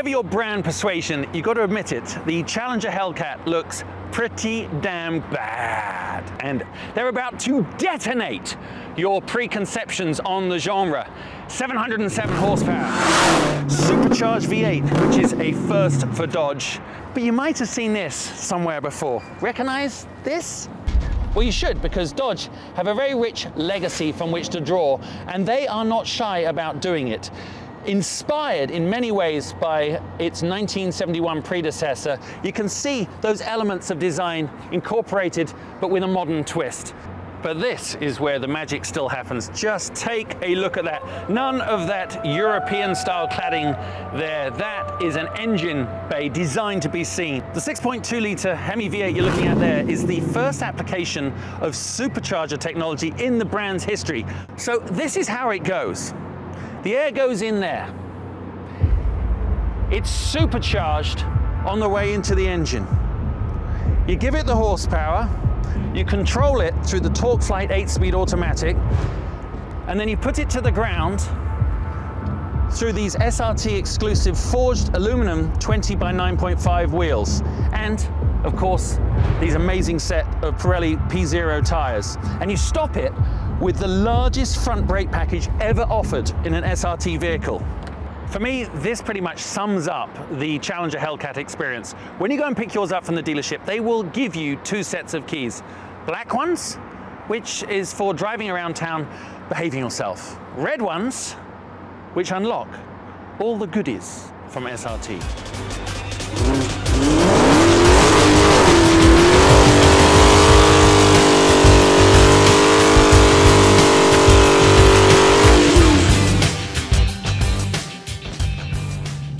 whatever your brand persuasion, you've got to admit it, the Challenger Hellcat looks pretty damn bad. And they're about to detonate your preconceptions on the genre. 707 horsepower, supercharged V8, which is a first for Dodge. But you might have seen this somewhere before. Recognize this? Well, you should, because Dodge have a very rich legacy from which to draw, and they are not shy about doing it. Inspired in many ways by its 1971 predecessor, you can see those elements of design incorporated, but with a modern twist. But this is where the magic still happens. Just take a look at that. None of that European style cladding there. That is an engine bay designed to be seen. The 6.2 litre Hemi V8 you're looking at there is the first application of supercharger technology in the brand's history. So this is how it goes. The air goes in there. It's supercharged on the way into the engine. You give it the horsepower, you control it through the TorqueFlite 8-speed automatic, and then you put it to the ground through these SRT exclusive forged aluminum 20 by 9.5 wheels. And of course, these amazing set of Pirelli P0 tires. And you stop it with the largest front brake package ever offered in an SRT vehicle. For me, this pretty much sums up the Challenger Hellcat experience. When you go and pick yours up from the dealership, they will give you two sets of keys. Black ones, which is for driving around town, behaving yourself. Red ones, which unlock all the goodies from SRT.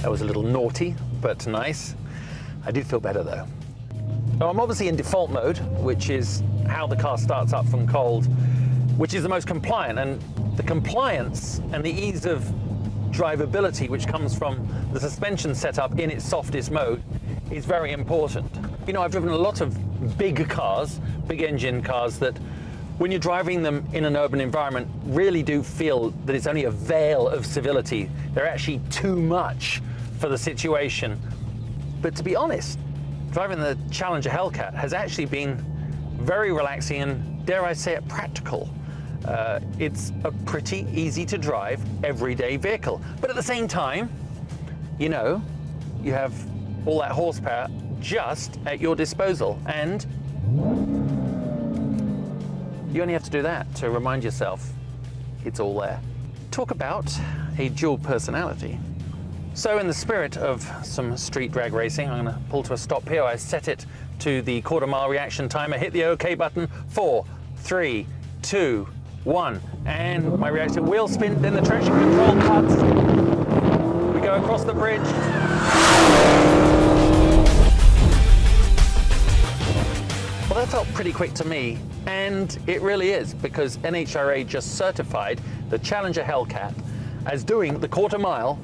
That was a little naughty, but nice. I did feel better though. Now I'm obviously in default mode, which is how the car starts up from cold, which is the most compliant, and the compliance and the ease of drivability which comes from the suspension setup in its softest mode is very important. You know, I've driven a lot of big cars, big engine cars, that when you're driving them in an urban environment really do feel that it's only a veil of civility. They're actually too much for the situation. But to be honest, driving the Challenger Hellcat has actually been very relaxing and, dare I say it, practical. It's a pretty easy to drive everyday vehicle. But at the same time, you know, you have all that horsepower just at your disposal, and you only have to do that to remind yourself it's all there. Talk about a dual personality. So in the spirit of some street drag racing, I'm going to pull to a stop here. I set it to the quarter-mile reaction timer, hit the OK button, 4, 3, 2, 1, and my reactive wheel spin, then the traction control cuts. We go across the bridge. Well, that felt pretty quick to me, and it really is, because NHRA just certified the Challenger Hellcat as doing the quarter mile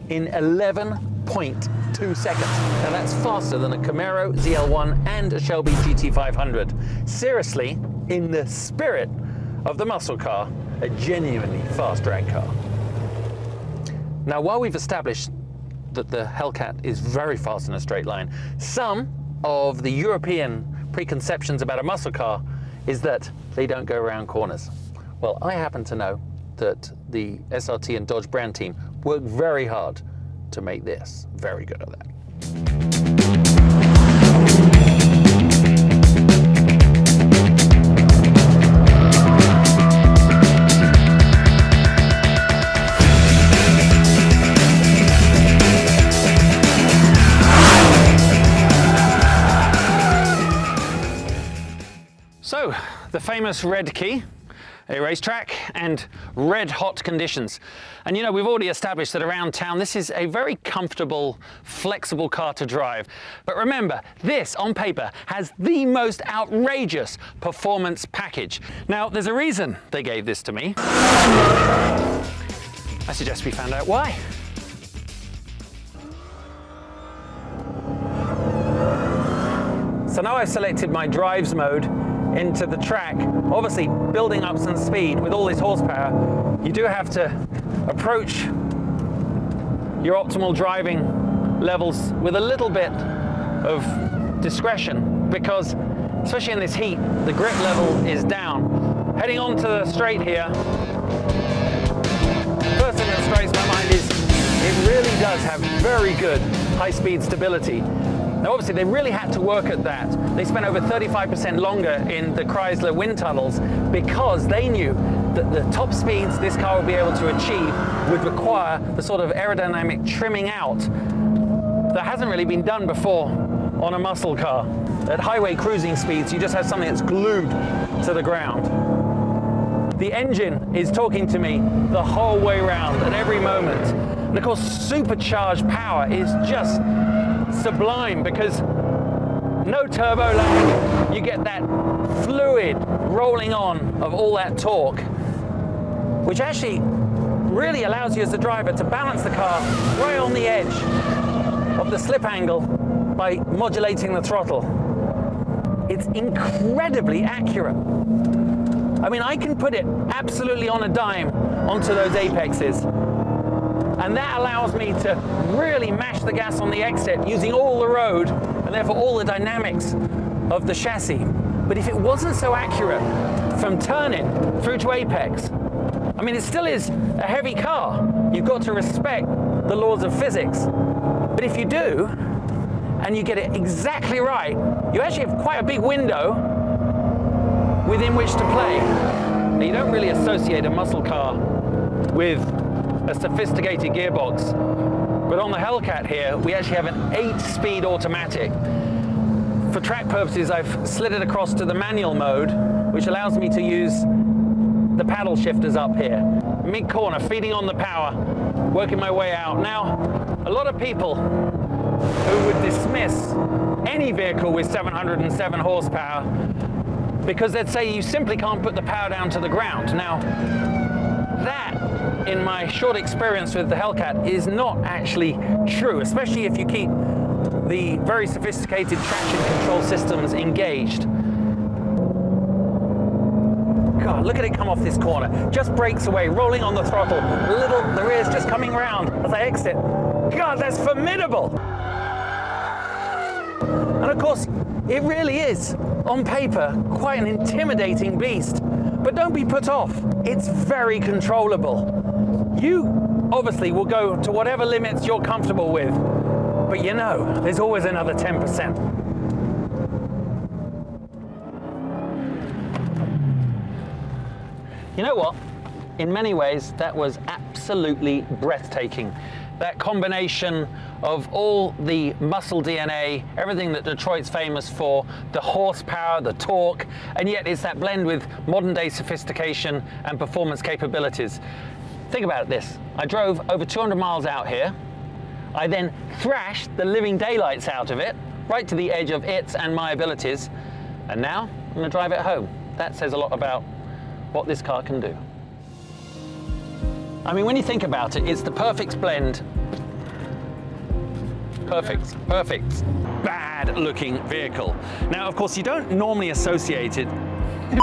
in 11.2 seconds. Now that's faster than a Camaro ZL1 and a Shelby GT500. Seriously, in the spirit of the muscle car, a genuinely fast drag car. Now, while we've established that the Hellcat is very fast in a straight line, some of the European preconceptions about a muscle car is that they don't go around corners. Well, I happen to know that the SRT and Dodge brand team worked very hard to make this very good at that. So, the famous red key, a racetrack, and red hot conditions. And you know, we've already established that around town this is a very comfortable, flexible car to drive. But remember, this on paper has the most outrageous performance package. Now, there's a reason they gave this to me. I suggest we find out why. So now I've selected my drives mode into the track. Obviously, building up some speed with all this horsepower, you do have to approach your optimal driving levels with a little bit of discretion, because especially in this heat, the grip level is down. Heading onto the straight here, first thing that strikes my mind is it really does have very good high-speed stability. Now obviously they really had to work at that. They spent over 35% longer in the Chrysler wind tunnels because they knew that the top speeds this car would be able to achieve would require the sort of aerodynamic trimming out that hasn't really been done before on a muscle car. At highway cruising speeds, you just have something that's glued to the ground. The engine is talking to me the whole way around at every moment. And of course, supercharged power is just sublime because no turbo lag. You get that fluid rolling on of all that torque, which actually really allows you as a driver to balance the car right on the edge of the slip angle by modulating the throttle. It's incredibly accurate. I mean, I can put it absolutely on a dime onto those apexes, and that allows me to really mash the gas on the exit using all the road and therefore all the dynamics of the chassis. But if it wasn't so accurate from turning through to apex, I mean, it still is a heavy car. You've got to respect the laws of physics. But if you do, and you get it exactly right, you actually have quite a big window within which to play. Now, you don't really associate a muscle car with a sophisticated gearbox, but on the Hellcat here, we actually have an 8-speed automatic. For track purposes, I've slid it across to the manual mode, which allows me to use the paddle shifters up here. Mid-corner, feeding on the power, working my way out. Now, a lot of people who would dismiss any vehicle with 707 horsepower because they'd say you simply can't put the power down to the ground. Now, that, in my short experience with the Hellcat, is not actually true, especially if you keep the very sophisticated traction control systems engaged. God, look at it come off this corner. Just breaks away, rolling on the throttle. The rear's just coming around as I exit. God, that's formidable. And of course, it really is, on paper, quite an intimidating beast. But don't be put off. It's very controllable. You obviously will go to whatever limits you're comfortable with. But you know, there's always another 10%. You know what? In many ways, that was absolutely breathtaking. That combination of all the muscle DNA, everything that Detroit's famous for, the horsepower, the torque, and yet it's that blend with modern day sophistication and performance capabilities. Think about this. I drove over 200 miles out here. I then thrashed the living daylights out of it, right to the edge of its and my abilities. And now I'm going to drive it home. That says a lot about what this car can do. I mean, when you think about it, it's the perfect blend. Perfect, bad looking vehicle. Now, of course, you don't normally associate it. I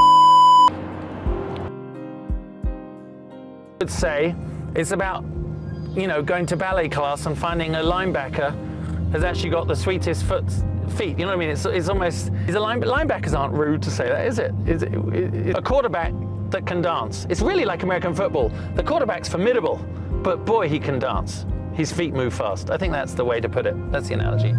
would say it's about, you know, going to ballet class and finding a linebacker has actually got the sweetest feet. You know what I mean? It's almost, linebackers aren't rude to say that, is it? A quarterback that can dance. It's really like American football. The quarterback's formidable, but boy, he can dance. His feet move fast. I think that's the way to put it. That's the analogy.